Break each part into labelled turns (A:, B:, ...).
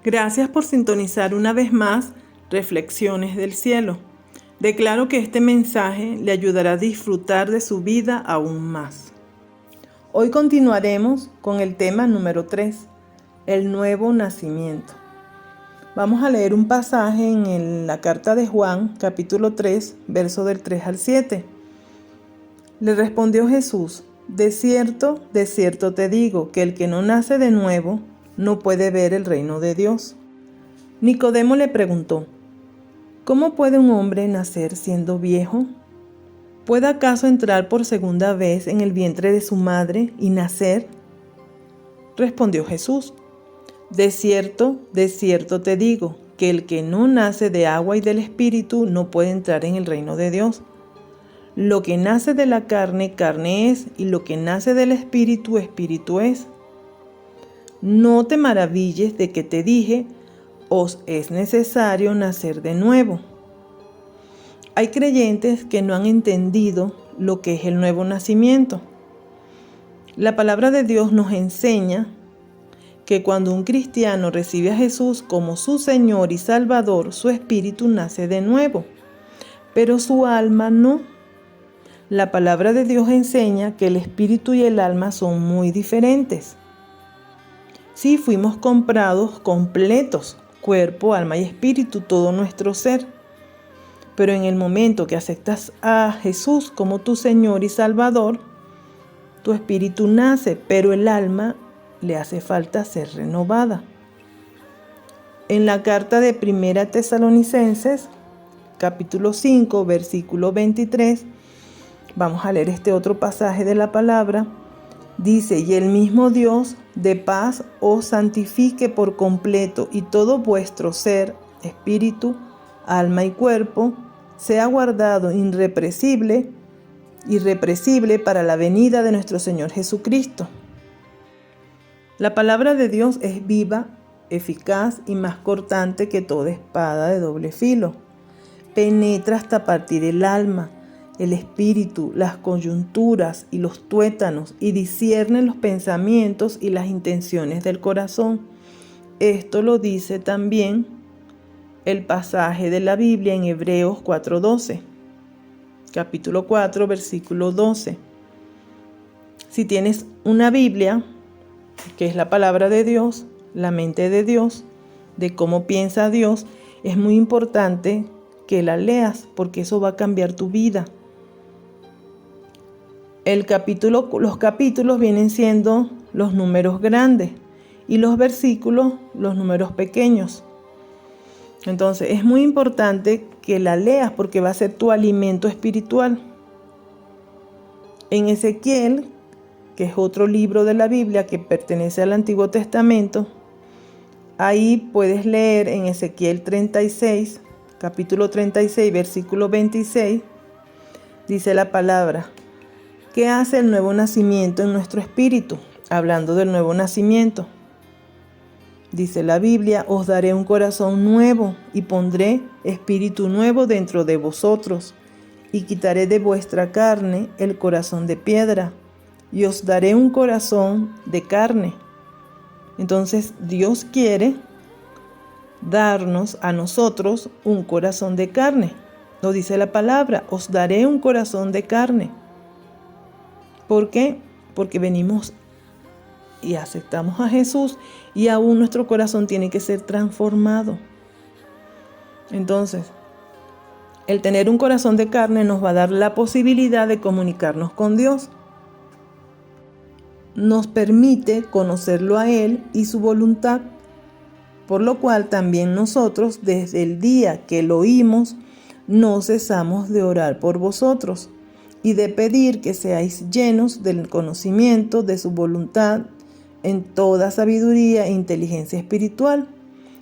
A: Gracias por sintonizar una vez más Reflexiones del Cielo. Declaro que este mensaje le ayudará a disfrutar de su vida aún más. Hoy continuaremos con el tema número 3, el nuevo nacimiento. Vamos a leer un pasaje en la carta de Juan, capítulo 3, verso del 3 al 7. Le respondió Jesús: de cierto te digo, que el que no nace de nuevo no puede ver el reino de Dios. Nicodemo le preguntó: ¿cómo puede un hombre nacer siendo viejo? ¿Puede acaso entrar por segunda vez en el vientre de su madre y nacer? Respondió Jesús: de cierto te digo, que el que no nace de agua y del Espíritu no puede entrar en el reino de Dios. Lo que nace de la carne, carne es, y lo que nace del Espíritu, Espíritu es. No te maravilles de que te dije: os es necesario nacer de nuevo. Hay creyentes que no han entendido lo que es el nuevo nacimiento. La palabra de Dios nos enseña que cuando un cristiano recibe a Jesús como su Señor y Salvador, su espíritu nace de nuevo, pero su alma no. La palabra de Dios enseña que el espíritu y el alma son muy diferentes. Sí, fuimos comprados completos, cuerpo, alma y espíritu, todo nuestro ser. Pero en el momento que aceptas a Jesús como tu Señor y Salvador, tu espíritu nace, pero el alma le hace falta ser renovada. En la carta de 1 Tesalonicenses, capítulo 5, versículo 23, vamos a leer este otro pasaje de la palabra. Dice: y el mismo Dios de paz os santifique por completo, y todo vuestro ser, espíritu, alma y cuerpo, sea guardado irrepresible para la venida de nuestro Señor Jesucristo. La palabra de Dios es viva, eficaz y más cortante que toda espada de doble filo. Penetra hasta partir el alma, el espíritu, las coyunturas y los tuétanos, y discierne los pensamientos y las intenciones del corazón. Esto lo dice también el pasaje de la Biblia en Hebreos 4:12, capítulo 4, versículo 12. Si tienes una Biblia, que es la palabra de Dios, la mente de Dios, de cómo piensa Dios, es muy importante que la leas, porque eso va a cambiar tu vida. Los capítulos vienen siendo los números grandes y los versículos los números pequeños. Entonces es muy importante que la leas, porque va a ser tu alimento espiritual. En Ezequiel, que es otro libro de la Biblia que pertenece al Antiguo Testamento, ahí puedes leer en Ezequiel 36, capítulo 36, versículo 26, dice la palabra: ¿qué hace el nuevo nacimiento en nuestro espíritu? Hablando del nuevo nacimiento. Dice la Biblia: os daré un corazón nuevo y pondré espíritu nuevo dentro de vosotros, y quitaré de vuestra carne el corazón de piedra, y os daré un corazón de carne. Entonces Dios quiere darnos a nosotros un corazón de carne. Lo dice la palabra: os daré un corazón de carne. ¿Por qué? Porque venimos y aceptamos a Jesús, y aún nuestro corazón tiene que ser transformado. Entonces, el tener un corazón de carne nos va a dar la posibilidad de comunicarnos con Dios. Nos permite conocerlo a Él y su voluntad, por lo cual también nosotros, desde el día que lo oímos, no cesamos de orar por vosotros y de pedir que seáis llenos del conocimiento de su voluntad en toda sabiduría e inteligencia espiritual.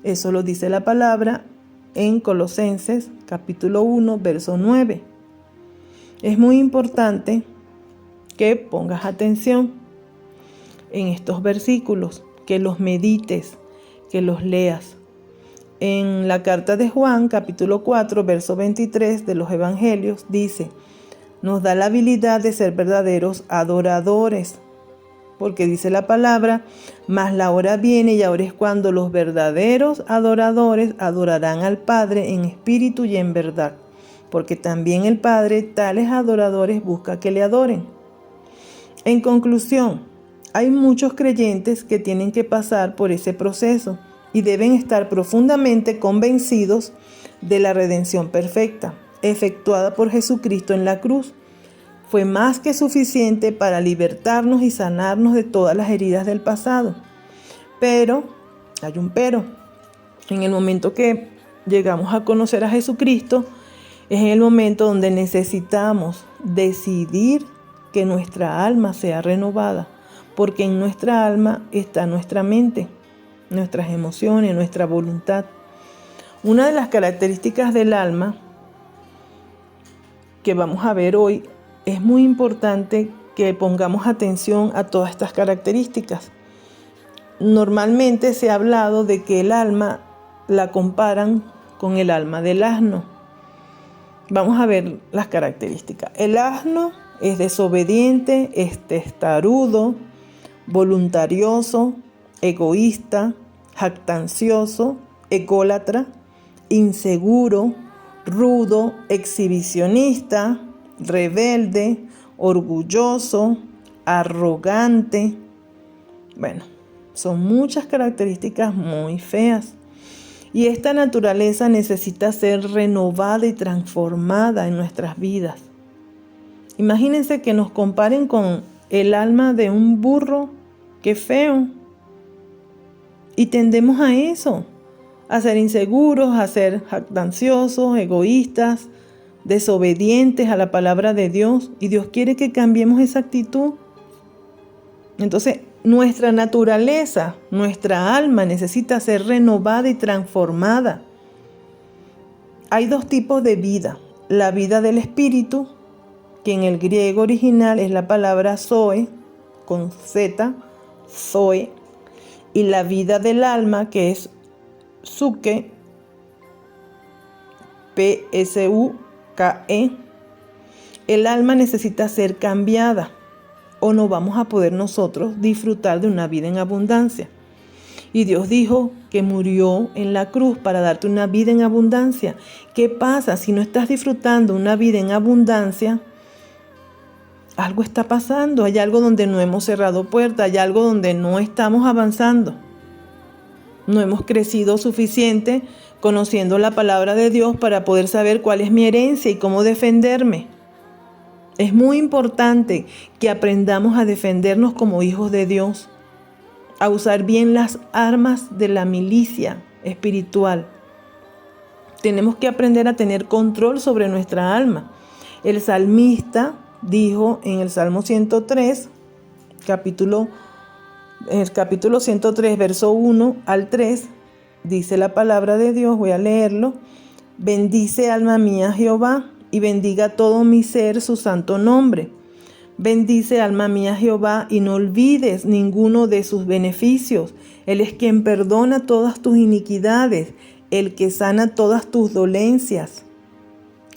A: Eso lo dice la palabra en Colosenses capítulo 1, verso 9. Es muy importante que pongas atención en estos versículos, que los medites, que los leas. En la carta de Juan, capítulo 4, verso 23 de los Evangelios, dice: nos da la habilidad de ser verdaderos adoradores. porque dice la palabra, mas la hora viene y ahora es cuando los verdaderos adoradores adorarán al Padre en espíritu y en verdad, porque también el Padre tales adoradores busca que le adoren. En conclusión, hay muchos creyentes que tienen que pasar por ese proceso y deben estar profundamente convencidos de la redención perfecta, efectuada por Jesucristo en la cruz. Fue más que suficiente para libertarnos y sanarnos de todas las heridas del pasado. Pero, hay un pero, en el momento que llegamos a conocer a Jesucristo, es en el momento donde necesitamos decidir que nuestra alma sea renovada, porque en nuestra alma está nuestra mente, nuestras emociones, nuestra voluntad. Una de las características del alma que vamos a ver hoy, es muy importante que pongamos atención a todas estas características. Normalmente se ha hablado de que el alma la comparan con el alma del asno. Vamos a ver las características. El asno es desobediente, es testarudo, voluntarioso, egoísta, jactancioso, ególatra, inseguro, rudo, exhibicionista, rebelde, orgulloso, arrogante. Bueno, son muchas características muy feas. Y esta naturaleza necesita ser renovada y transformada en nuestras vidas. Imagínense que nos comparen con el alma de un burro. ¡Qué feo! Y tendemos a eso, a ser inseguros, a ser jactanciosos, egoístas, desobedientes a la palabra de Dios, y Dios quiere que cambiemos esa actitud. Entonces, nuestra naturaleza, nuestra alma necesita ser renovada y transformada. Hay dos tipos de vida: la vida del espíritu, que en el griego original es la palabra zoe, con Z, zoe, y la vida del alma, que es psuke, Psuke. El alma necesita ser cambiada, o no vamos a poder nosotros disfrutar de una vida en abundancia. Y Dios dijo que murió en la cruz para darte una vida en abundancia. ¿Qué pasa si no estás disfrutando una vida en abundancia? Algo está pasando, hay algo donde no hemos cerrado puertas, hay algo donde no estamos avanzando. No hemos crecido suficiente conociendo la palabra de Dios para poder saber cuál es mi herencia y cómo defenderme. Es muy importante que aprendamos a defendernos como hijos de Dios, a usar bien las armas de la milicia espiritual. Tenemos que aprender a tener control sobre nuestra alma. El salmista dijo en el Salmo 103, el capítulo 103, verso 1 al 3, dice la palabra de Dios, voy a leerlo. Bendice alma mía Jehová, y bendiga todo mi ser su santo nombre. Bendice alma mía Jehová, y no olvides ninguno de sus beneficios. Él es quien perdona todas tus iniquidades, el que sana todas tus dolencias.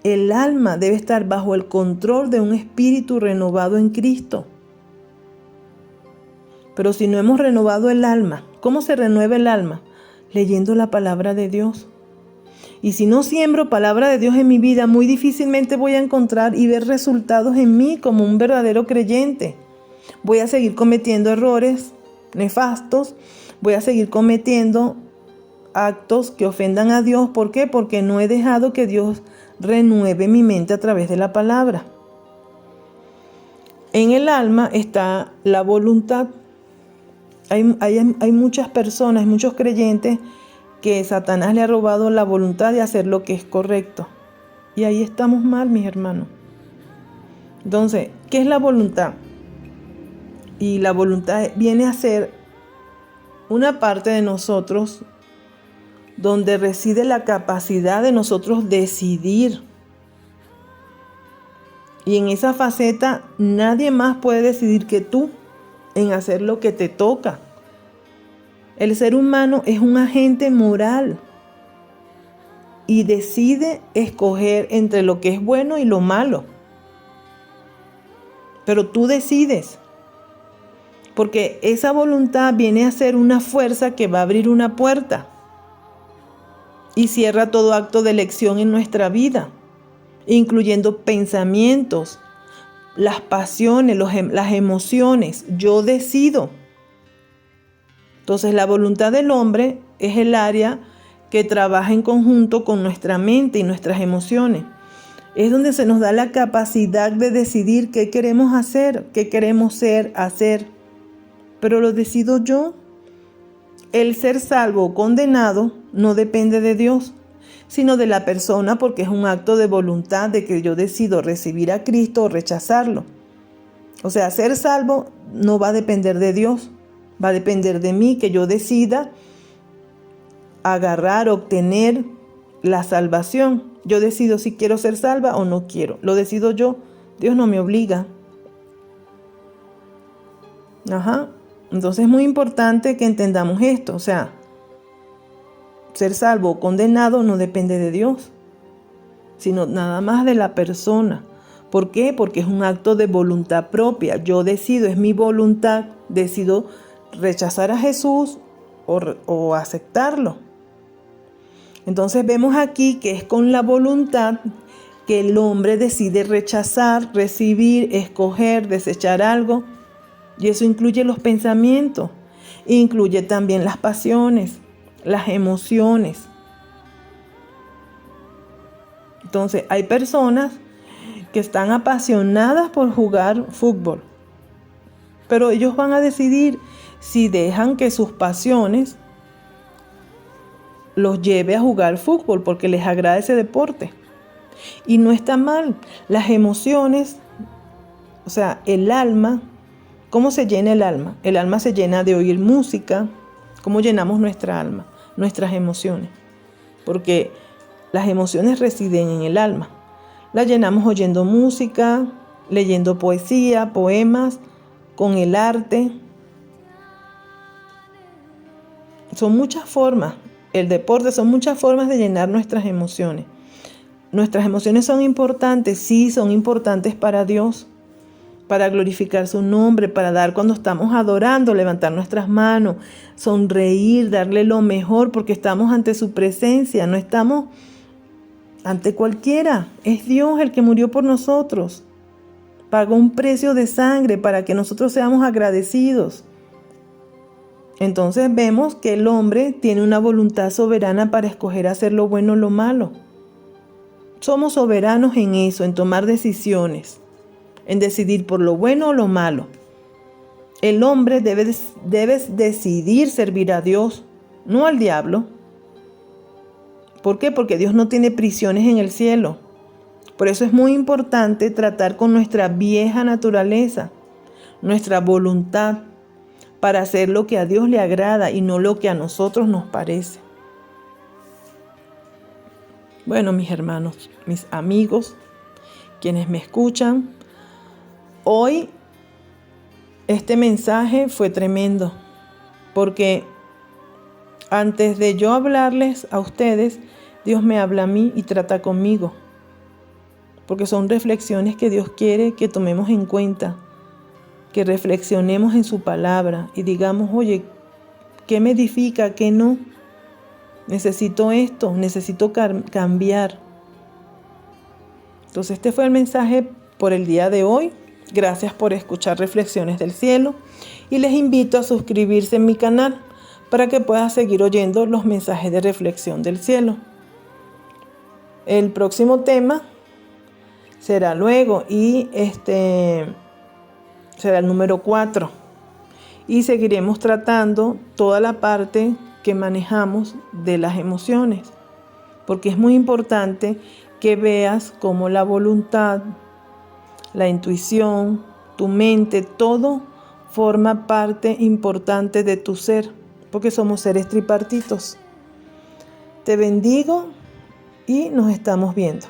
A: El alma debe estar bajo el control de un espíritu renovado en Cristo. Pero si no hemos renovado el alma, ¿cómo se renueva el alma? Leyendo la palabra de Dios. Y si no siembro palabra de Dios en mi vida, muy difícilmente voy a encontrar y ver resultados en mí como un verdadero creyente. Voy a seguir cometiendo errores nefastos, voy a seguir cometiendo actos que ofendan a Dios. ¿Por qué? Porque no he dejado que Dios renueve mi mente a través de la palabra. En el alma está la voluntad. Hay muchas personas, muchos creyentes que Satanás le ha robado la voluntad de hacer lo que es correcto. Y ahí estamos mal, mis hermanos. Entonces, ¿qué es la voluntad? Y la voluntad viene a ser una parte de nosotros donde reside la capacidad de nosotros decidir. Y en esa faceta nadie más puede decidir que tú en hacer lo que te toca. El ser humano es un agente moral y decide escoger entre lo que es bueno y lo malo. Pero tú decides. porque esa voluntad viene a ser una fuerza que va a abrir una puerta y cierra todo acto de elección en nuestra vida, incluyendo pensamientos, las pasiones, las emociones. Yo decido. Entonces, la voluntad del hombre es el área que trabaja en conjunto con nuestra mente y nuestras emociones. Es donde se nos da la capacidad de decidir qué queremos hacer, qué queremos hacer. Pero lo decido yo. El ser salvo o condenado no depende de Dios, sino de la persona, porque es un acto de voluntad de que yo decido recibir a Cristo o rechazarlo. O sea, ser salvo no va a depender de Dios, va a depender de mí, que yo decida agarrar, obtener la salvación. Yo decido si quiero ser salva o no quiero. Lo decido yo. Dios no me obliga. Entonces es muy importante que entendamos esto. O sea, ser salvo o condenado no depende de Dios, sino nada más de la persona. ¿Por qué? Porque es un acto de voluntad propia. Yo decido, es mi voluntad. Decido rechazar a Jesús o aceptarlo. Entonces vemos aquí que es con la voluntad que el hombre decide rechazar, recibir, escoger, desechar algo. Y eso incluye los pensamientos, incluye también las pasiones, las emociones. Entonces hay personas que están apasionadas por jugar fútbol, pero ellos van a decidir si dejan que sus pasiones los lleve a jugar fútbol porque les agrada ese deporte. Y no está mal. Las emociones, o sea, el alma, ¿cómo se llena el alma? El alma se llena de oír música. ¿Cómo llenamos nuestra alma? Nuestras emociones. Porque las emociones residen en el alma. Las llenamos oyendo música, leyendo poesía, poemas, con el arte. Son muchas formas. El deporte son muchas formas de llenar nuestras emociones. Nuestras emociones son importantes, sí, son importantes para Dios, para glorificar su nombre, para dar cuando estamos adorando, levantar nuestras manos, sonreír, darle lo mejor, porque estamos ante su presencia, no estamos ante cualquiera. Es Dios el que murió por nosotros. Pagó un precio de sangre para que nosotros seamos agradecidos. Entonces vemos que el hombre tiene una voluntad soberana para escoger hacer lo bueno o lo malo. Somos soberanos en eso, en tomar decisiones, en decidir por lo bueno o lo malo. El hombre debe decidir servir a Dios, no al diablo. ¿Por qué? Porque Dios no tiene prisiones en el cielo. Por eso es muy importante tratar con nuestra vieja naturaleza, nuestra voluntad, para hacer lo que a Dios le agrada y no lo que a nosotros nos parece. Bueno, mis hermanos, mis amigos, quienes me escuchan, hoy este mensaje fue tremendo, porque antes de yo hablarles a ustedes, Dios me habla a mí y trata conmigo, porque son reflexiones que Dios quiere que tomemos en cuenta, que reflexionemos en su palabra y digamos, oye, ¿qué me edifica? ¿Qué no? Necesito esto, necesito cambiar. Entonces este fue el mensaje por el día de hoy. Gracias por escuchar Reflexiones del Cielo y les invito a suscribirse en mi canal para que puedan seguir oyendo los mensajes de Reflexión del Cielo. El próximo tema será luego y será el número 4 y seguiremos tratando toda la parte que manejamos de las emociones, porque es muy importante que veas cómo la voluntad, la intuición, tu mente, todo forma parte importante de tu ser, porque somos seres tripartitos. Te bendigo y nos estamos viendo.